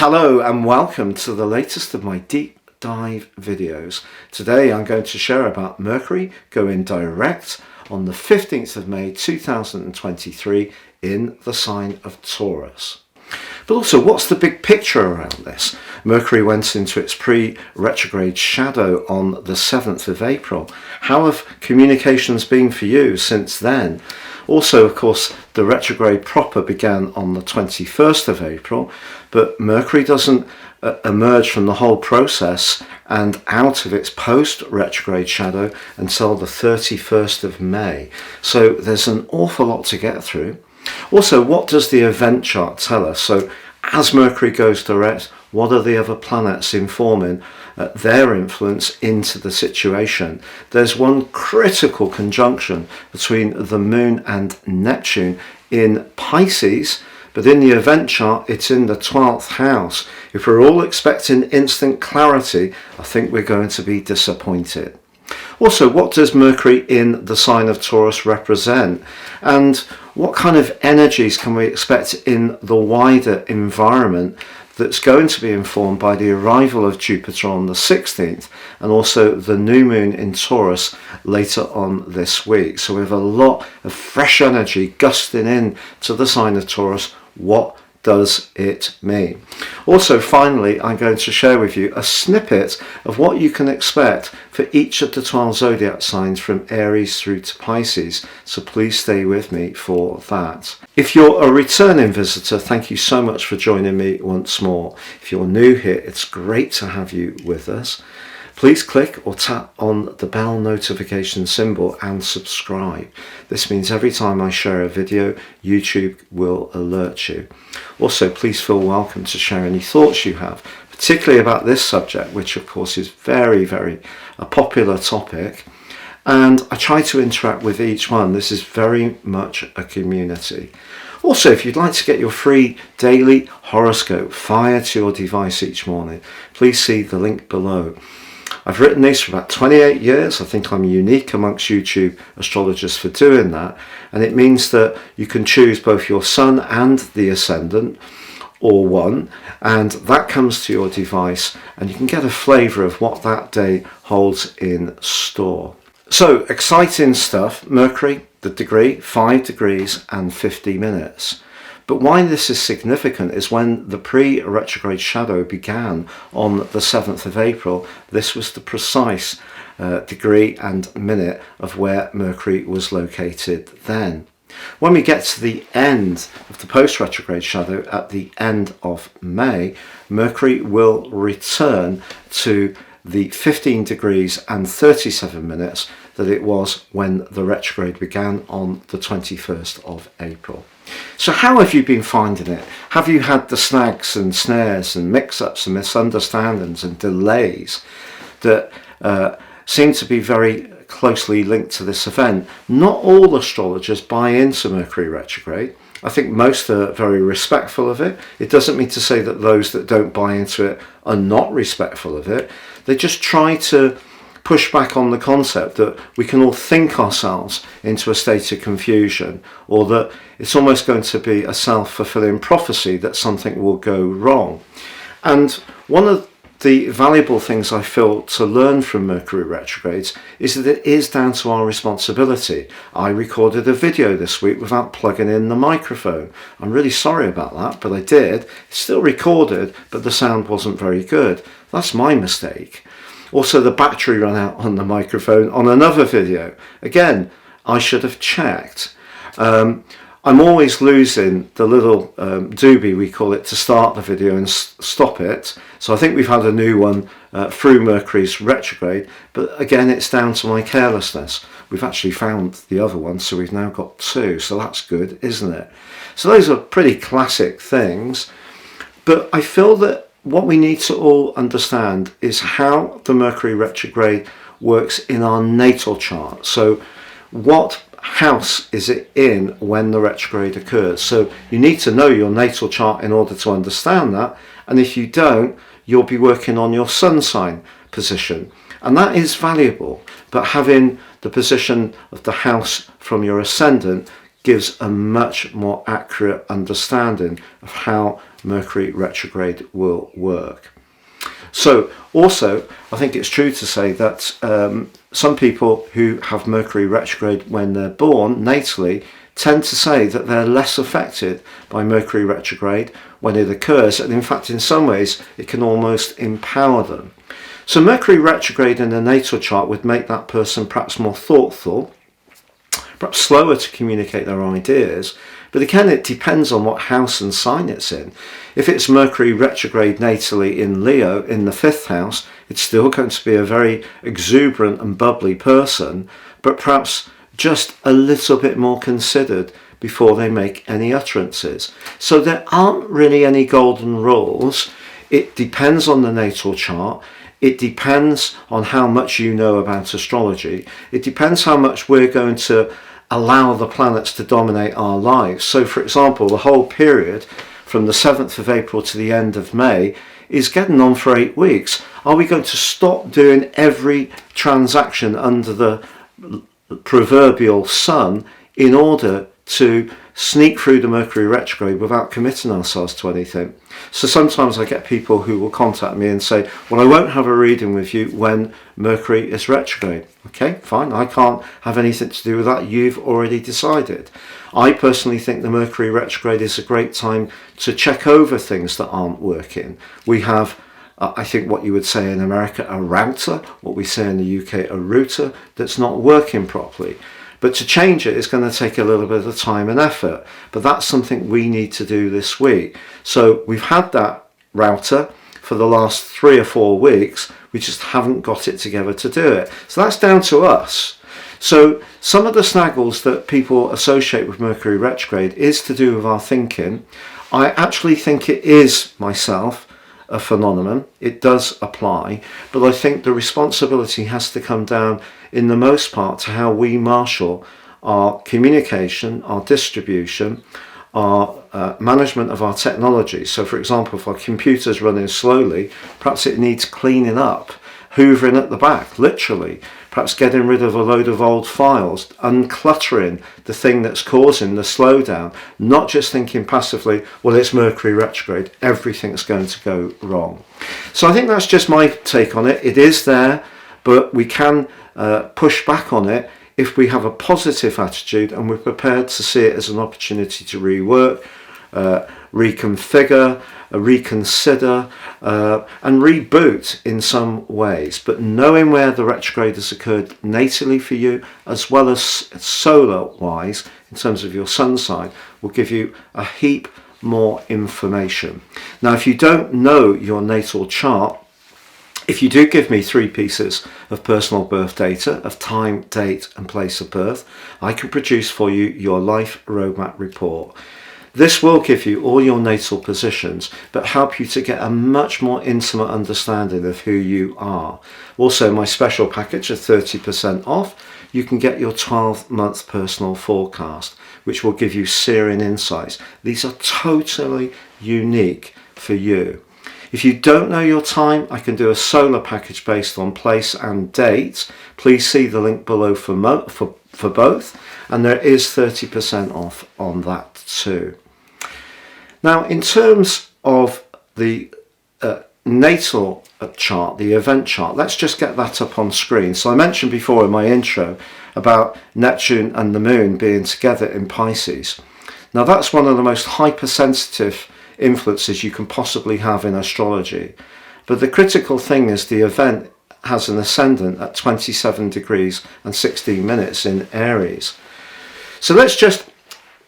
Hello and welcome to the latest of my deep dive videos. Today I'm going to share about Mercury going direct on the 15th of May 2023 in the sign of Taurus. But also, what's the big picture around this? Mercury went into its pre-retrograde shadow on the 7th of April. How have communications been for you since then? Also, of course, the retrograde proper began on the 21st of April, but Mercury doesn't emerge from the whole process and out of its post-retrograde shadow until the 31st of May. So there's an awful lot to get through. Also, what does the event chart tell us? So as Mercury goes direct, what are the other planets informing their influence into the situation? There's one critical conjunction between the Moon and Neptune in Pisces, but in the event chart it's in the 12th house. If we're all expecting instant clarity, I think we're going to be disappointed. Also, what does Mercury in the sign of Taurus represent? And what kind of energies can we expect in the wider environment that's going to be informed by the arrival of Jupiter on the 16th and also the new moon in Taurus later on this week? So we have a lot of fresh energy gusting in to the sign of Taurus. What does it mean? Also, finally, I'm going to share with you a snippet of what you can expect for each of the 12 zodiac signs from Aries through to Pisces, so please stay with me for that. If you're a returning visitor, thank you so much for joining me once more. If you're new here, it's great to have you with us. Please click or tap on the bell notification symbol and subscribe. This means every time I share a video, YouTube will alert you. Also, please feel welcome to share any thoughts you have, particularly about this subject, which of course is very a popular topic. And I try to interact with each one. This is very much a community. Also, if you'd like to get your free daily horoscope fired to your device each morning, please see the link below. I've written these for about 28 years. I think I'm unique amongst YouTube astrologers for doing that. And it means that you can choose both your sun and the ascendant, or one, and that comes to your device and you can get a flavour of what that day holds in store. So, exciting stuff. Mercury, the degree, 5 degrees and 50 minutes. But why this is significant is when the pre-retrograde shadow began on the 7th of April, this was the precise degree and minute of where Mercury was located then. When we get to the end of the post-retrograde shadow at the end of May, Mercury will return to the 15 degrees and 37 minutes that it was when the retrograde began on the 21st of April. So how have you been finding it? Have you had the snags and snares and mix-ups and misunderstandings and delays that seem to be very closely linked to this event? Not all astrologers buy into Mercury retrograde. I think most are very respectful of it. It doesn't mean to say that those that don't buy into it are not respectful of it. They just try to push back on the concept that we can all think ourselves into a state of confusion, or that it's almost going to be a self-fulfilling prophecy that something will go wrong. And one of the valuable things I feel to learn from Mercury retrogrades is that it is down to our responsibility. I recorded a video this week without plugging in the microphone. I'm really sorry about that, but I did. It's still recorded, but the sound wasn't very good. That's my mistake. Also, the battery ran out on the microphone on another video. Again, I should have checked. I'm always losing the little doobie, we call it, to start the video and stop it. So I think we've had a new one through Mercury's retrograde, but again, it's down to my carelessness. We've actually found the other one, so we've now got two, so that's good, isn't it? So those are pretty classic things, but I feel that what we need to all understand is how the Mercury retrograde works in our natal chart. So what house is it in when the retrograde occurs? So you need to know your natal chart in order to understand that. And if you don't, you'll be working on your sun sign position. And that is valuable. But having the position of the house from your ascendant gives a much more accurate understanding of how Mercury retrograde will work. So also, I think it's true to say that some people who have Mercury retrograde when they're born natally tend to say that they're less affected by Mercury retrograde when it occurs, and in fact in some ways it can almost empower them. So Mercury retrograde in a natal chart would make that person perhaps more thoughtful, perhaps slower to communicate their ideas, but again it depends on what house and sign it's in. If it's Mercury retrograde natally in Leo in the 5th house, it's still going to be a very exuberant and bubbly person, but perhaps just a little bit more considered before they make any utterances. So there aren't really any golden rules. It depends on the natal chart. It depends on how much you know about astrology. It depends how much we're going to allow the planets to dominate our lives. So for example, the whole period from the 7th of April to the end of May is getting on for 8 weeks. Are we going to stop doing every transaction under the proverbial sun in order to sneak through the Mercury retrograde without committing ourselves to anything? So sometimes I get people who will contact me and say, well, I won't have a reading with you when Mercury is retrograde. Okay, fine, I can't have anything to do with that. You've already decided. I personally think the Mercury retrograde is a great time to check over things that aren't working. We have I think what you would say in America, a router, what we say in the UK, a router that's not working properly. But to change it is going to take a little bit of time and effort. But that's something we need to do this week. So we've had that router for the last 3 or 4 weeks. We just haven't got it together to do it. So that's down to us. So some of the snaggles that people associate with Mercury retrograde is to do with our thinking. I actually think it is, myself, a phenomenon. It does apply, but I think the responsibility has to come down in the most part to how we marshal our communication, our distribution, our management of our technology. So for example, if our computer's running slowly, perhaps it needs cleaning up, hoovering at the back, literally, perhaps getting rid of a load of old files, uncluttering the thing that's causing the slowdown, not just thinking passively, well, it's Mercury retrograde, everything's going to go wrong. So I think that's just my take on it. It is there, but we can push back on it if we have a positive attitude and we're prepared to see it as an opportunity to rework, reconfigure, reconsider, and reboot in some ways. But knowing where the retrograde has occurred natally for you, as well as solar wise in terms of your sun sign, will give you a heap more information. Now, if you don't know your natal chart, if you do give me 3 pieces of personal birth data of time, date and place of birth, I can produce for you your life roadmap report. This will give you all your natal positions, but help you to get a much more intimate understanding of who you are. Also, my special package of 30% off, you can get your 12-month personal forecast, which will give you searing insights. These are totally unique for you. If you don't know your time, I can do a solar package based on place and date. Please see the link below for both, and there is 30% off on that too. Now, in terms of the natal chart, the event chart, let's just get that up on screen. So I mentioned before in my intro about Neptune and the Moon being together in Pisces. Now that's one of the most hypersensitive influences you can possibly have in astrology. But the critical thing is the event has an ascendant at 27 degrees and 16 minutes in Aries. So let's just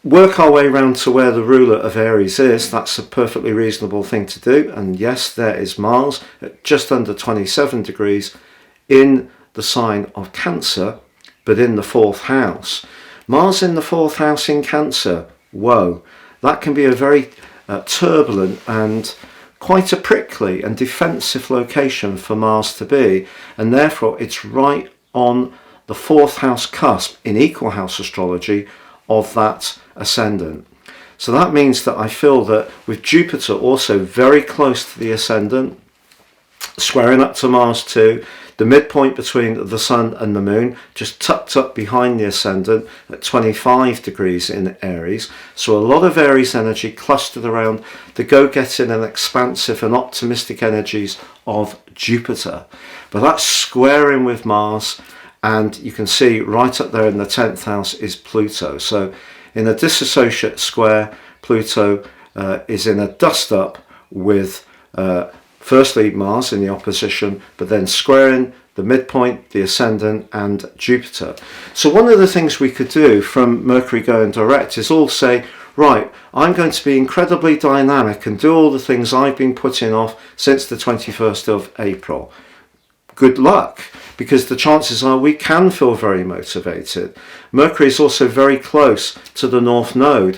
work our way around to where the ruler of Aries is. That's a perfectly reasonable thing to do. And yes, there is Mars at just under 27 degrees in the sign of Cancer, but in the 4th house. Mars in the 4th house in Cancer. Whoa, that can be a very turbulent and quite a prickly and defensive location for Mars to be, and therefore it's right on the 4th house cusp in equal house astrology of that ascendant. So that means that I feel that with Jupiter also very close to the ascendant, squaring up to Mars too, The midpoint between the sun and the moon just tucked up behind the ascendant at 25 degrees in Aries. So a lot of Aries energy clustered around the go-getting and expansive and optimistic energies of Jupiter. But that's squaring with Mars, and you can see right up there in the 10th house is Pluto. So in a dissociate square, Pluto is in a dust-up with firstly Mars in the opposition, but then squaring the midpoint, the ascendant, and Jupiter. So one of the things we could do from Mercury going direct is all say, right, I'm going to be incredibly dynamic and do all the things I've been putting off since the 21st of April. Good luck, because the chances are we can feel very motivated. Mercury is also very close to the North Node,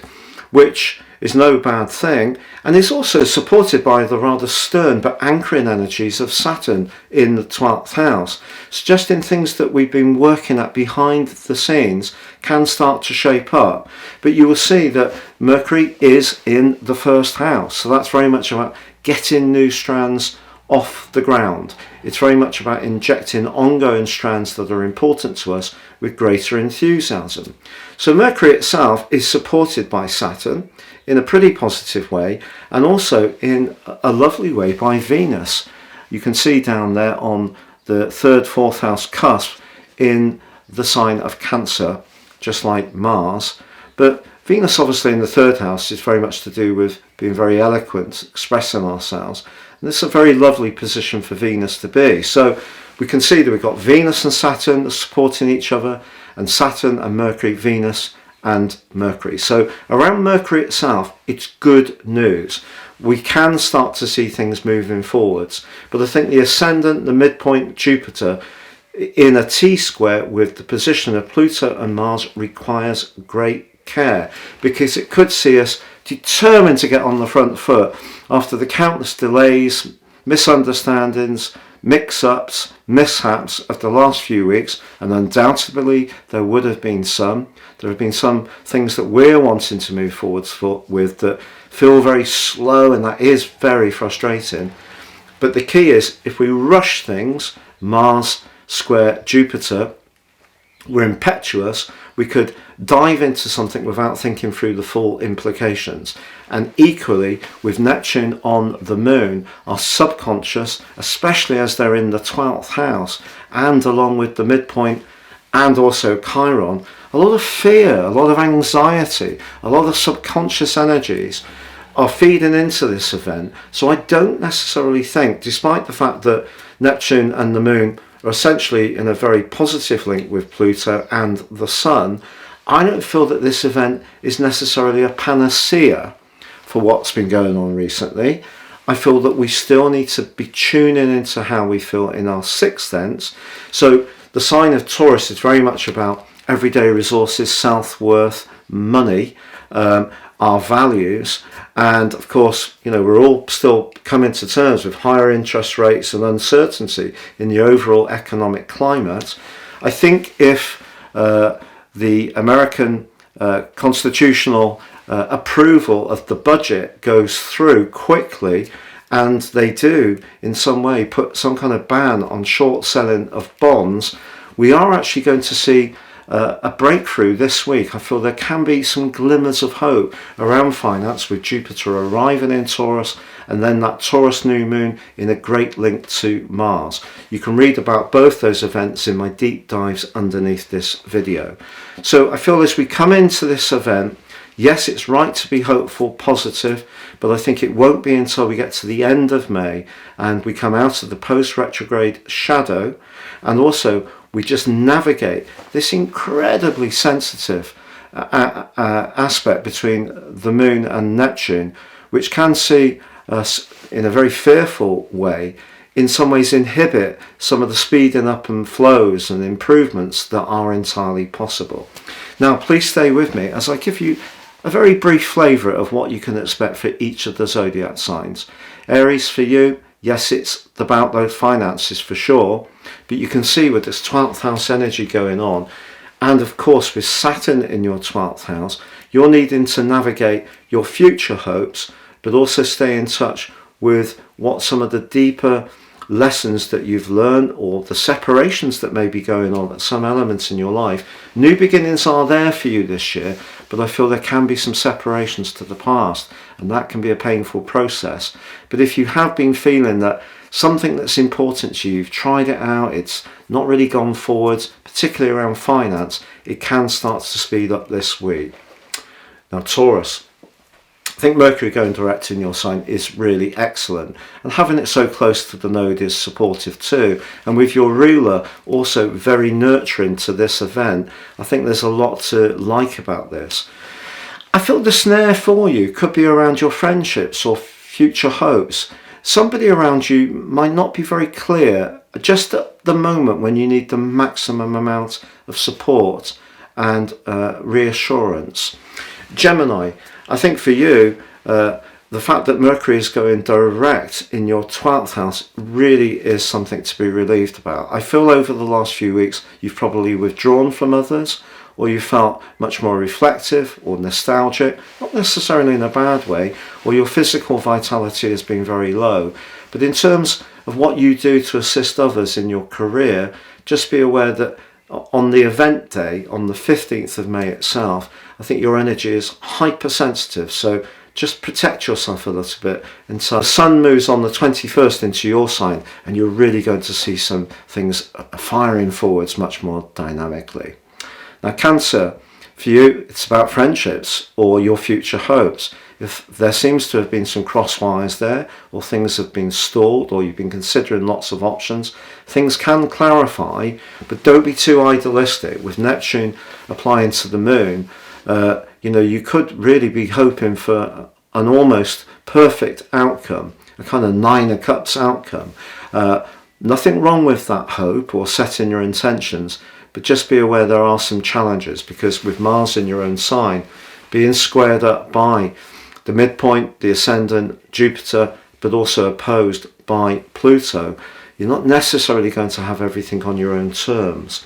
which is no bad thing, and is also supported by the rather stern but anchoring energies of Saturn in the 12th house, suggesting things that we've been working at behind the scenes can start to shape up. But you will see that Mercury is in the first house, so that's very much about getting new strands off the ground. It's very much about injecting ongoing strands that are important to us with greater enthusiasm. So Mercury itself is supported by Saturn in a pretty positive way, and also in a lovely way by Venus. You can see down there on the 3rd, 4th house cusp in the sign of Cancer, just like Mars. But Venus obviously in the 3rd house is very much to do with being very eloquent, expressing ourselves. And this is a very lovely position for Venus to be. So we can see that we've got Venus and Saturn supporting each other, and Saturn and Mercury, Venus and Mercury. So around Mercury itself, it's good news. We can start to see things moving forwards. But I think the ascendant, the midpoint, Jupiter, in a T-square with the position of Pluto and Mars requires great care, because it could see us determined to get on the front foot after the countless delays, misunderstandings, mix-ups, mishaps of the last few weeks, and undoubtedly there would have been some. There have been some things that we're wanting to move forwards with that feel very slow, and that is very frustrating. But the key is, if we rush things, Mars square Jupiter, we're impetuous, we could dive into something without thinking through the full implications. And equally with Neptune on the moon, our subconscious, especially as they're in the 12th house, and along with the midpoint and also Chiron, a lot of fear, a lot of anxiety, a lot of subconscious energies are feeding into this event. So I don't necessarily think, despite the fact that Neptune and the moon are essentially in a very positive link with Pluto and the Sun, I don't feel that this event is necessarily a panacea for what's been going on recently. I feel that we still need to be tuning into how we feel in our 6th sense. So the sign of Taurus is very much about everyday resources, self-worth, money, our values, and of course, you know, we're all still coming to terms with higher interest rates and uncertainty in the overall economic climate. I think if the American constitutional approval of the budget goes through quickly, and they do in some way put some kind of ban on short selling of bonds, we are actually going to see a breakthrough this week. I feel there can be some glimmers of hope around finance with Jupiter arriving in Taurus, and then that Taurus new moon in a great link to Mars. You can read about both those events in my deep dives underneath this video. So I feel as we come into this event, yes, it's right to be hopeful, positive, but I think it won't be until we get to the end of May and we come out of the post-retrograde shadow, and also we just navigate this incredibly sensitive aspect between the moon and Neptune, which can see us in a very fearful way, in some ways inhibit some of the speeding up and flows and improvements that are entirely possible. Now, please stay with me as I give you a very brief flavour of what you can expect for each of the zodiac signs. Aries, for you, yes, it's about those finances for sure, but you can see with this 12th house energy going on, and of course with Saturn in your 12th house, you're needing to navigate your future hopes, but also stay in touch with what some of the deeper lessons that you've learned or the separations that may be going on at some elements in your life. New beginnings are there for you this year, but I feel there can be some separations to the past, and that can be a painful process. But if you have been feeling that something that's important to you, you've tried it out, it's not really gone forwards, particularly around finance, it can start to speed up this week. Now, Taurus, I think Mercury going direct in your sign is really excellent, and having it so close to the node is supportive too, and with your ruler also very nurturing to this event. I think there's a lot to like about this. I feel the snare for you could be around your friendships or future hopes. Somebody around you might not be very clear just at the moment when you need the maximum amount of support and reassurance. Gemini, I think for you, the fact that Mercury is going direct in your 12th house really is something to be relieved about. I feel over the last few weeks you've probably withdrawn from others, or you felt much more reflective or nostalgic, not necessarily in a bad way, or your physical vitality has been very low. But in terms of what you do to assist others in your career, just be aware that on the event day, on the 15th of May itself, I think your energy is hypersensitive, so just protect yourself a little bit until the sun moves on the 21st into your sign, and you're really going to see some things firing forwards much more dynamically. Now, Cancer, for you, it's about friendships or your future hopes. If there seems to have been some cross wires there, or things have been stalled, or you've been considering lots of options, things can clarify, but don't be too idealistic. With Neptune applying to the moon, you could really be hoping for an almost perfect outcome, a kind of 9 of Cups outcome. Nothing wrong with that hope or setting your intentions, but just be aware there are some challenges, because with Mars in your own sign, being squared up by the midpoint, the ascendant, Jupiter, but also opposed by Pluto, you're not necessarily going to have everything on your own terms.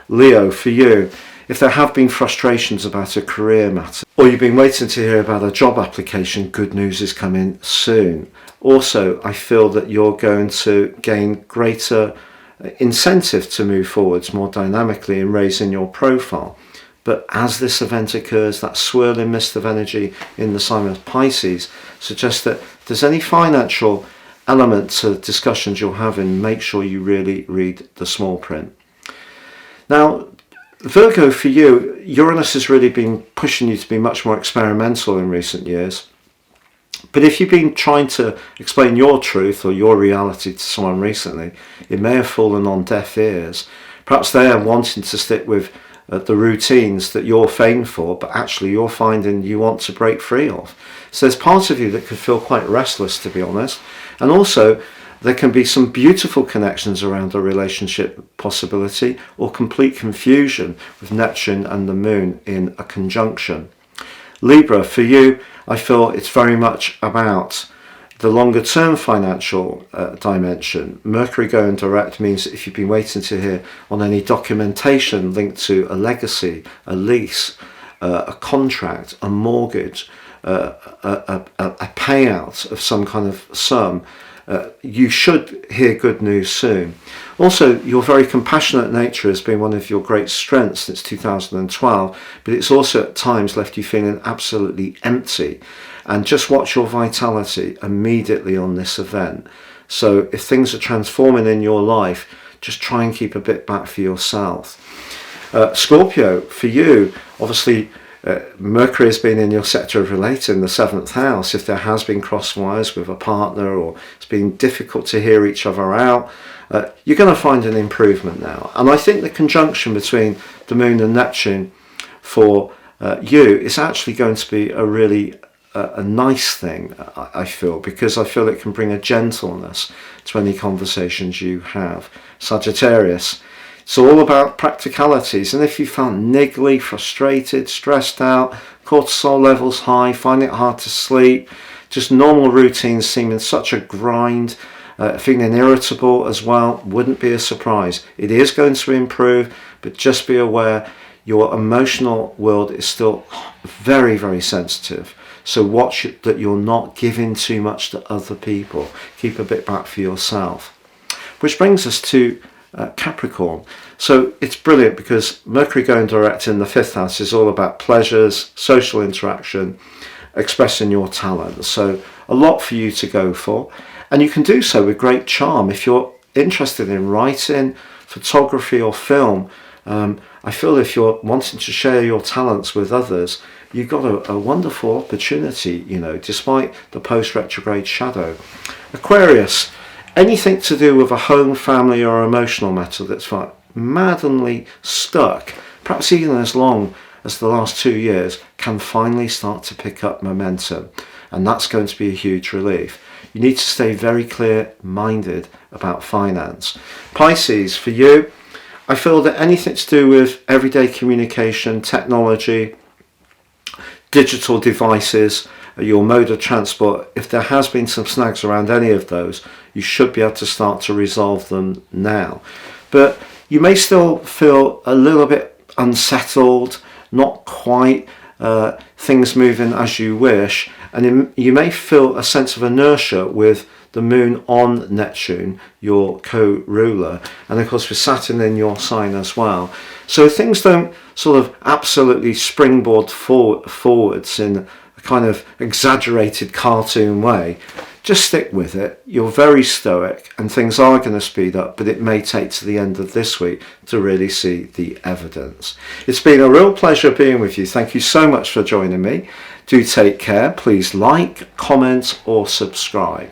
Leo, for you, if there have been frustrations about a career matter, or you've been waiting to hear about a job application, good news is coming soon. Also, I feel that you're going to gain greater incentive to move forwards more dynamically in raising your profile. But as this event occurs, that swirling mist of energy in the sign of Pisces suggests that if there's any financial element to discussions you're having, make sure you really read the small print. Now, Virgo, for you, Uranus has really been pushing you to be much more experimental in recent years. But if you've been trying to explain your truth or your reality to someone recently, it may have fallen on deaf ears. Perhaps they are wanting to stick with the routines that you're famed for, but actually you're finding you want to break free of. So there's part of you that could feel quite restless, to be honest. And also, there can be some beautiful connections around a relationship possibility, or complete confusion with Neptune and the Moon in a conjunction. Libra, for you, I feel it's very much about the longer term financial dimension. Mercury going direct means that if you've been waiting to hear on any documentation linked to a legacy, a lease, a contract, a mortgage, a payout of some kind of sum, you should hear good news soon. Also, your very compassionate nature has been one of your great strengths since 2012, but it's also at times left you feeling absolutely empty. And just watch your vitality immediately on this event. So if things are transforming in your life, just try and keep a bit back for yourself. Scorpio, for you, obviously, Mercury has been in your sector of relating, the 7th house. If there has been cross wires with a partner, or it's been difficult to hear each other out, you're going to find an improvement now. And I think the conjunction between the Moon and Neptune for you is actually going to be a really a nice thing, I feel, because I feel it can bring a gentleness to any conversations you have. Sagittarius, it's all about practicalities, and if you found niggly, frustrated, stressed out, cortisol levels high, find it hard to sleep, just normal routines seeming such a grind, feeling irritable as well, wouldn't be a surprise. It is going to improve, but just be aware your emotional world is still very, very sensitive. So watch that you're not giving too much to other people. Keep a bit back for yourself. which brings us to Capricorn. So it's brilliant because Mercury going direct in the 5th house is all about pleasures, social interaction, expressing your talents. So a lot for you to go for, and you can do so with great charm. If you're interested in writing, photography or film, I feel if you're wanting to share your talents with others, you've got a wonderful opportunity, you know, despite the post-retrograde shadow. Aquarius, anything to do with a home, family or emotional matter that's like maddenly stuck, perhaps even as long as the last 2 years, can finally start to pick up momentum, and that's going to be a huge relief. You need to stay very clear-minded about finance. Pisces, for you, I feel that anything to do with everyday communication, technology, digital devices, your mode of transport, if there has been some snags around any of those, you should be able to start to resolve them now. But you may still feel a little bit unsettled, not quite things moving as you wish, and you may feel a sense of inertia with the moon on Neptune, your co-ruler, and of course with Saturn in your sign as well. So things don't sort of absolutely springboard forwards in a kind of exaggerated cartoon way. Just stick with it. You're very stoic and things are going to speed up, but it may take to the end of this week to really see the evidence. It's been a real pleasure being with you. Thank you so much for joining me. Do take care. Please like, comment or subscribe.